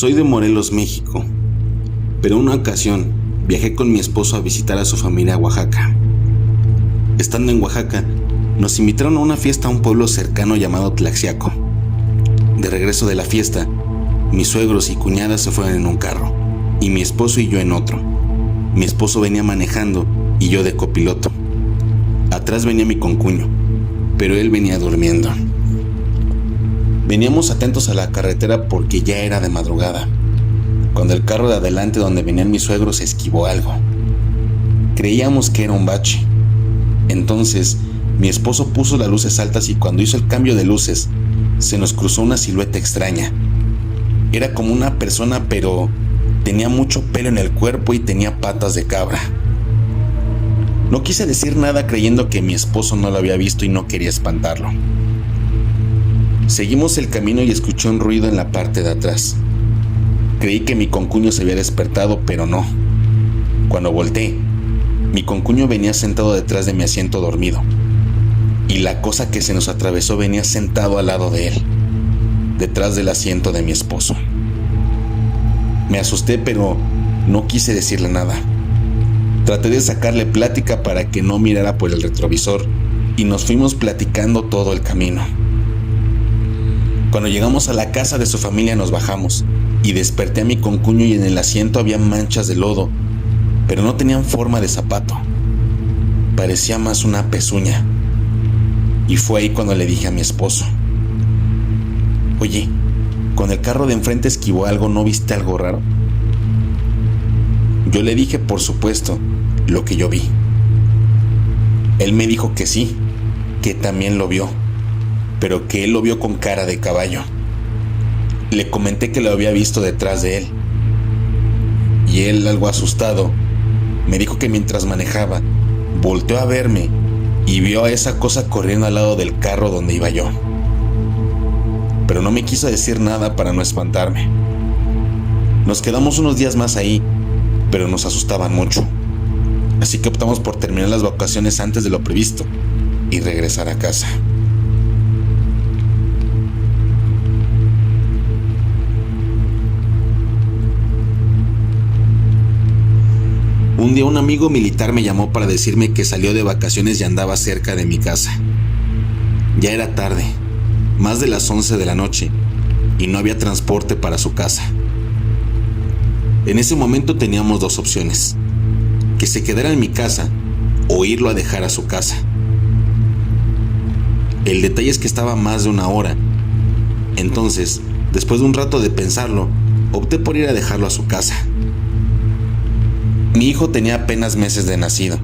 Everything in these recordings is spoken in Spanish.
Soy de Morelos, México, pero en una ocasión viajé con mi esposo a visitar a su familia a Oaxaca. Estando en Oaxaca, nos invitaron a una fiesta a un pueblo cercano llamado Tlaxiaco. De regreso de la fiesta, mis suegros y cuñadas se fueron en un carro, y mi esposo y yo en otro. Mi esposo venía manejando y yo de copiloto. Atrás venía mi concuño, pero él venía durmiendo. Veníamos atentos a la carretera porque ya era de madrugada, cuando el carro de adelante donde venían mis suegros esquivó algo. Creíamos que era un bache. Entonces, mi esposo puso las luces altas y cuando hizo el cambio de luces, se nos cruzó una silueta extraña. Era como una persona, pero tenía mucho pelo en el cuerpo y tenía patas de cabra. No quise decir nada creyendo que mi esposo no lo había visto y no quería espantarlo. Seguimos el camino y escuché un ruido en la parte de atrás. Creí que mi concuño se había despertado, pero no. Cuando volteé, mi concuño venía sentado detrás de mi asiento dormido, y la cosa que se nos atravesó venía sentado al lado de él, detrás del asiento de mi esposo. Me asusté, pero no quise decirle nada. Traté de sacarle plática para que no mirara por el retrovisor, y nos fuimos platicando todo el camino. Cuando llegamos a la casa de su familia nos bajamos, y desperté a mi concuño y en el asiento había manchas de lodo, pero no tenían forma de zapato. Parecía más una pezuña. Y fue ahí cuando le dije a mi esposo: oye, cuando el carro de enfrente esquivó algo, ¿no viste algo raro? Yo le dije, por supuesto, lo que yo vi. Él me dijo que sí, que también lo vio, pero que él lo vio con cara de caballo. Le comenté que lo había visto detrás de él, y él, algo asustado, me dijo que mientras manejaba, volteó a verme y vio a esa cosa corriendo al lado del carro donde iba yo. Pero no me quiso decir nada para no espantarme. Nos quedamos unos días más ahí, pero nos asustaban mucho. Así que optamos por terminar las vacaciones antes de lo previsto y regresar a casa. Un día un amigo militar me llamó para decirme que salió de vacaciones y andaba cerca de mi casa. Ya era tarde, más de las 11 de la noche, y no había transporte para su casa. En ese momento teníamos dos opciones: que se quedara en mi casa o irlo a dejar a su casa. El detalle es que estaba más de una hora. Entonces, después de un rato de pensarlo, opté por ir a dejarlo a su casa. Mi hijo tenía apenas meses de nacido,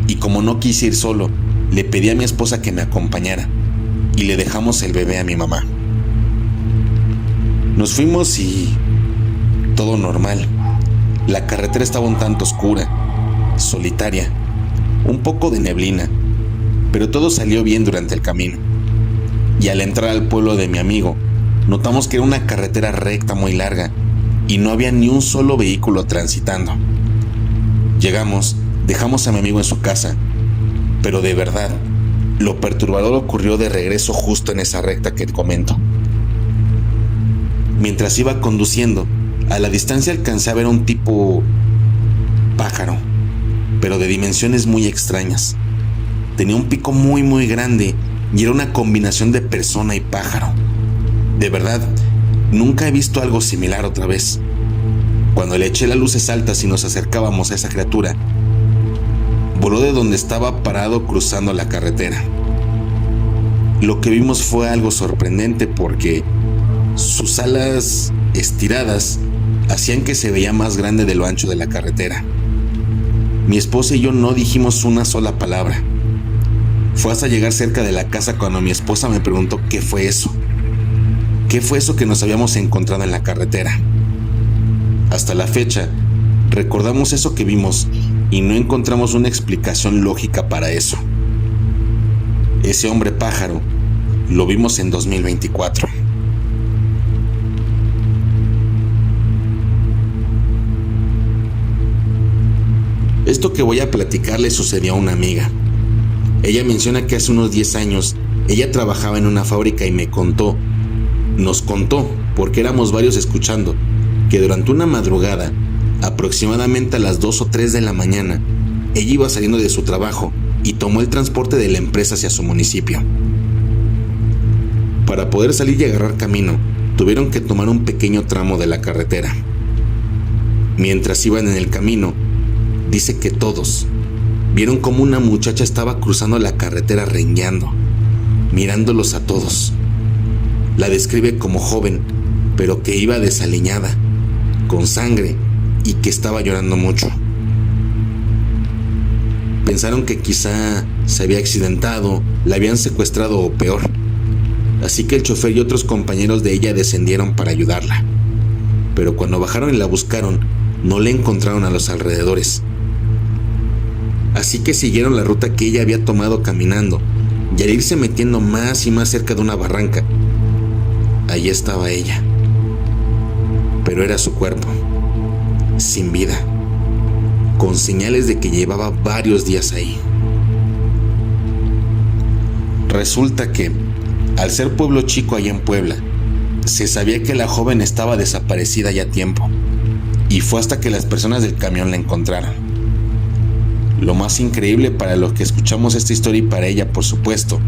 y como no quise ir solo, le pedí a mi esposa que me acompañara, y le dejamos el bebé a mi mamá. Nos fuimos y todo normal. La carretera estaba un tanto oscura, solitaria, un poco de neblina, pero todo salió bien durante el camino. Y al entrar al pueblo de mi amigo, notamos que era una carretera recta muy larga, y no había ni un solo vehículo transitando. Llegamos, dejamos a mi amigo en su casa, pero de verdad, lo perturbador ocurrió de regreso justo en esa recta que te comento. Mientras iba conduciendo, a la distancia alcancé a ver un tipo pájaro, pero de dimensiones muy extrañas. Tenía un pico muy grande y era una combinación de persona y pájaro. De verdad, nunca he visto algo similar otra vez. Cuando le eché las luces altas y nos acercábamos a esa criatura, voló de donde estaba parado cruzando la carretera. Lo que vimos fue algo sorprendente porque sus alas estiradas hacían que se veía más grande de lo ancho de la carretera. Mi esposa y yo no dijimos una sola palabra. Fue hasta llegar cerca de la casa cuando mi esposa me preguntó qué fue eso. ¿Qué fue eso que nos habíamos encontrado en la carretera? Hasta la fecha, recordamos eso que vimos y no encontramos una explicación lógica para eso. Ese hombre pájaro lo vimos en 2024. Esto que voy a platicar le sucedió a una amiga. Ella menciona que hace unos 10 años ella trabajaba en una fábrica y nos contó, porque éramos varios escuchando, que durante una madrugada, aproximadamente a las 2 o 3 de la mañana, ella iba saliendo de su trabajo y tomó el transporte de la empresa hacia su municipio. Para poder salir y agarrar camino, tuvieron que tomar un pequeño tramo de la carretera. Mientras iban en el camino, dice que todos vieron como una muchacha estaba cruzando la carretera rengueando, mirándolos a todos. La describe como joven, pero que iba desaliñada, con sangre y que estaba llorando mucho. Pensaron que quizá se había accidentado, la habían secuestrado o peor. Así que el chofer y otros compañeros de ella descendieron para ayudarla. Pero cuando bajaron y la buscaron, no la encontraron a los alrededores. Así que siguieron la ruta que ella había tomado caminando, y al irse metiendo más y más cerca de una barranca, allí estaba ella. Pero era su cuerpo, sin vida, con señales de que llevaba varios días ahí. Resulta que, al ser pueblo chico allá en Puebla, se sabía que la joven estaba desaparecida ya tiempo, y fue hasta que las personas del camión la encontraron. Lo más increíble para los que escuchamos esta historia y para ella, por supuesto,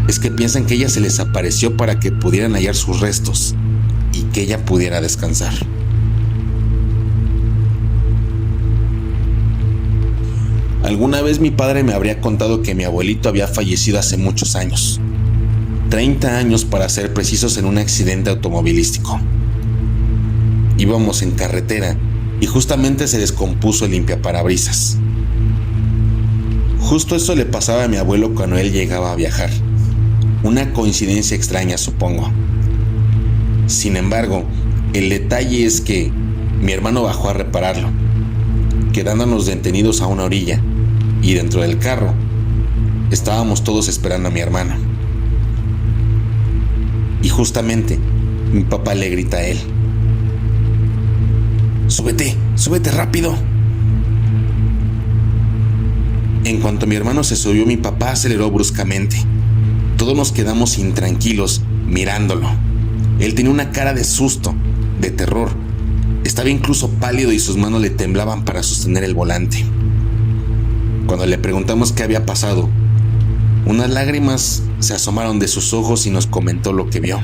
es que piensan que ella se les apareció para que pudieran hallar sus restos y que ella pudiera descansar. Alguna vez mi padre me habría contado que mi abuelito había fallecido hace muchos años, 30 años para ser precisos, en un accidente automovilístico. Íbamos en carretera y justamente se descompuso el limpiaparabrisas. Justo eso le pasaba a mi abuelo cuando él llegaba a viajar. Una coincidencia extraña, supongo. Sin embargo, el detalle es que mi hermano bajó a repararlo, quedándonos detenidos a una orilla, y dentro del carro estábamos todos esperando a mi hermano. Y justamente mi papá le grita a él: súbete rápido. En cuanto mi hermano se subió, mi papá aceleró bruscamente. Todos nos quedamos intranquilos mirándolo. Él tenía una cara de susto, de terror. Estaba incluso pálido y sus manos le temblaban para sostener el volante. Cuando le preguntamos qué había pasado, unas lágrimas se asomaron de sus ojos y nos comentó lo que vio.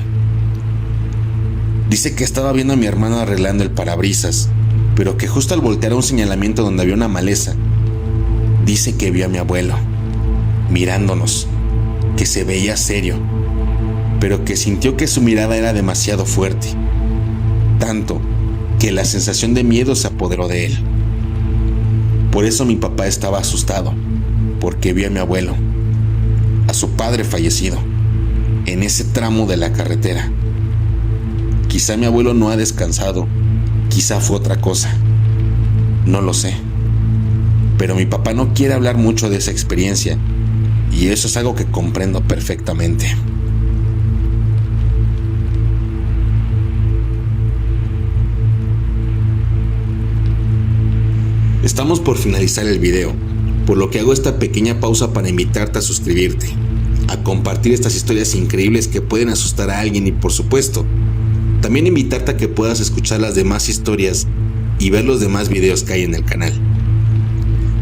Dice que estaba viendo a mi hermano arreglando el parabrisas, pero que justo al voltear a un señalamiento donde había una maleza, dice que vio a mi abuelo mirándonos, que se veía serio, pero que sintió que su mirada era demasiado fuerte, tanto que la sensación de miedo se apoderó de él. Por eso mi papá estaba asustado, porque vio a mi abuelo, a su padre fallecido, en ese tramo de la carretera. Quizá mi abuelo no ha descansado, quizá fue otra cosa, no lo sé. Pero mi papá no quiere hablar mucho de esa experiencia, y eso es algo que comprendo perfectamente. Estamos por finalizar el video, por lo que hago esta pequeña pausa para invitarte a suscribirte, a compartir estas historias increíbles que pueden asustar a alguien y, por supuesto, también invitarte a que puedas escuchar las demás historias y ver los demás videos que hay en el canal.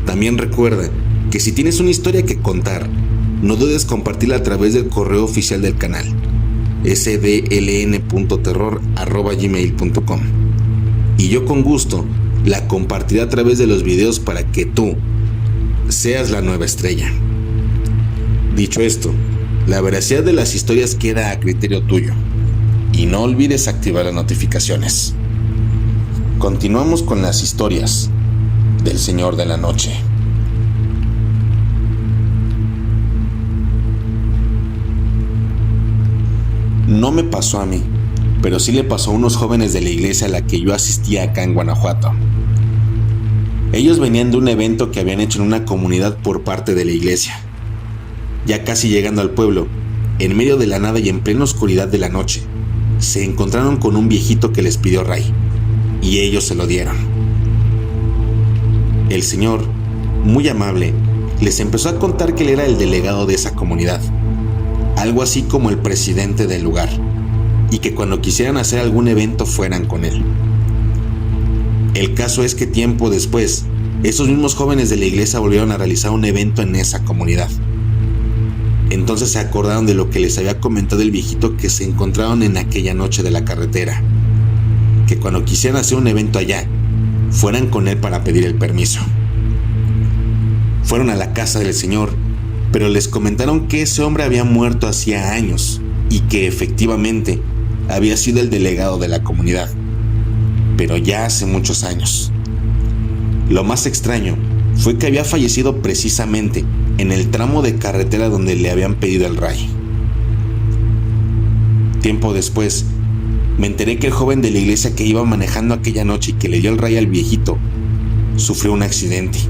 También recuerda que si tienes una historia que contar, no dudes compartirla a través del correo oficial del canal, sdln.terror@gmail.com, y yo con gusto la compartiré a través de los videos para que tú seas la nueva estrella. Dicho esto, la veracidad de las historias queda a criterio tuyo, y no olvides activar las notificaciones. Continuamos con las historias del Señor de la Noche. No me pasó a mí, pero sí le pasó a unos jóvenes de la iglesia a la que yo asistía acá en Guanajuato. Ellos venían de un evento que habían hecho en una comunidad por parte de la iglesia. Ya casi llegando al pueblo, en medio de la nada y en plena oscuridad de la noche, se encontraron con un viejito que les pidió ray, y ellos se lo dieron. El señor, muy amable, les empezó a contar que él era el delegado de esa comunidad, algo así como el presidente del lugar, y que cuando quisieran hacer algún evento fueran con él. El caso es que tiempo después, esos mismos jóvenes de la iglesia volvieron a realizar un evento en esa comunidad. Entonces se acordaron de lo que les había comentado el viejito que se encontraron en aquella noche de la carretera, que cuando quisieran hacer un evento allá, fueran con él para pedir el permiso. Fueron a la casa del señor, pero les comentaron que ese hombre había muerto hacía años y que efectivamente había sido el delegado de la comunidad, pero ya hace muchos años. Lo más extraño fue que había fallecido precisamente en el tramo de carretera donde le habían pedido el ray. Tiempo después, me enteré que el joven de la iglesia que iba manejando aquella noche y que le dio el ray al viejito, sufrió un accidente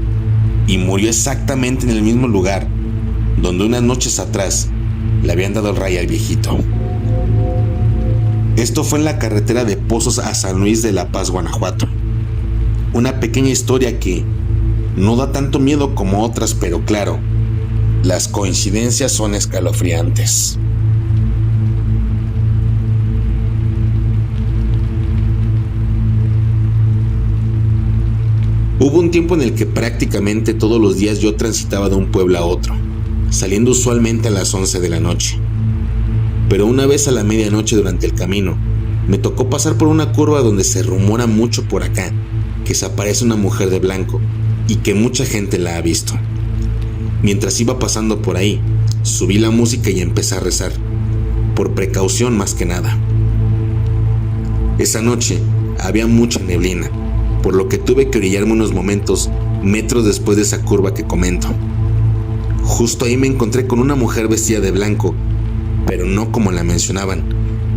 y murió exactamente en el mismo lugar donde unas noches atrás le habían dado el ray al viejito. Esto fue en la carretera de Pozos a San Luis de la Paz, Guanajuato. Una pequeña historia que no da tanto miedo como otras, pero claro, las coincidencias son escalofriantes. Hubo un tiempo en el que prácticamente todos los días yo transitaba de un pueblo a otro, saliendo usualmente a las 11 de la noche. Pero una vez a la medianoche durante el camino, me tocó pasar por una curva donde se rumora mucho por acá que se aparece una mujer de blanco y que mucha gente la ha visto. Mientras iba pasando por ahí, subí la música y empecé a rezar, por precaución más que nada. Esa noche había mucha neblina, por lo que tuve que orillarme unos momentos, metros después de esa curva que comento. Justo ahí me encontré con una mujer vestida de blanco, pero no como la mencionaban,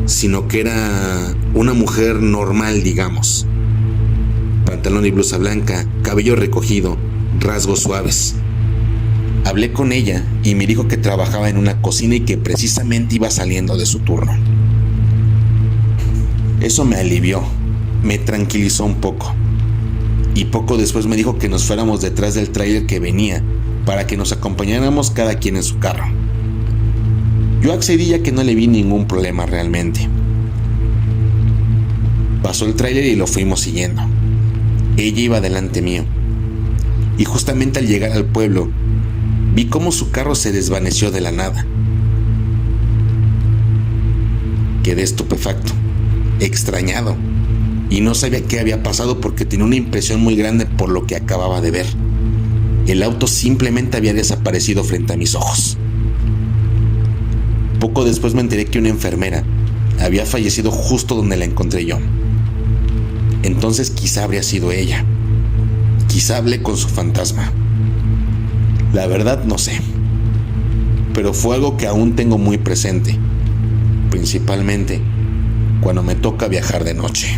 sino que era una mujer normal, digamos. Pantalón y blusa blanca, cabello recogido, rasgos suaves. Hablé con ella y me dijo que trabajaba en una cocina y que precisamente iba saliendo de su turno. Eso me alivió, me tranquilizó un poco. Y poco después me dijo que nos fuéramos detrás del tráiler que venía para que nos acompañáramos cada quien en su carro. Yo accedí ya que no le vi ningún problema realmente. Pasó el tráiler y lo fuimos siguiendo. Ella iba delante mío. Y justamente al llegar al pueblo, vi cómo su carro se desvaneció de la nada. Quedé estupefacto, extrañado, y no sabía qué había pasado porque tenía una impresión muy grande por lo que acababa de ver. El auto simplemente había desaparecido frente a mis ojos. Poco después me enteré que una enfermera había fallecido justo donde la encontré yo. Entonces quizá habría sido ella. Quizá hablé con su fantasma. La verdad no sé. Pero fue algo que aún tengo muy presente, principalmente cuando me toca viajar de noche.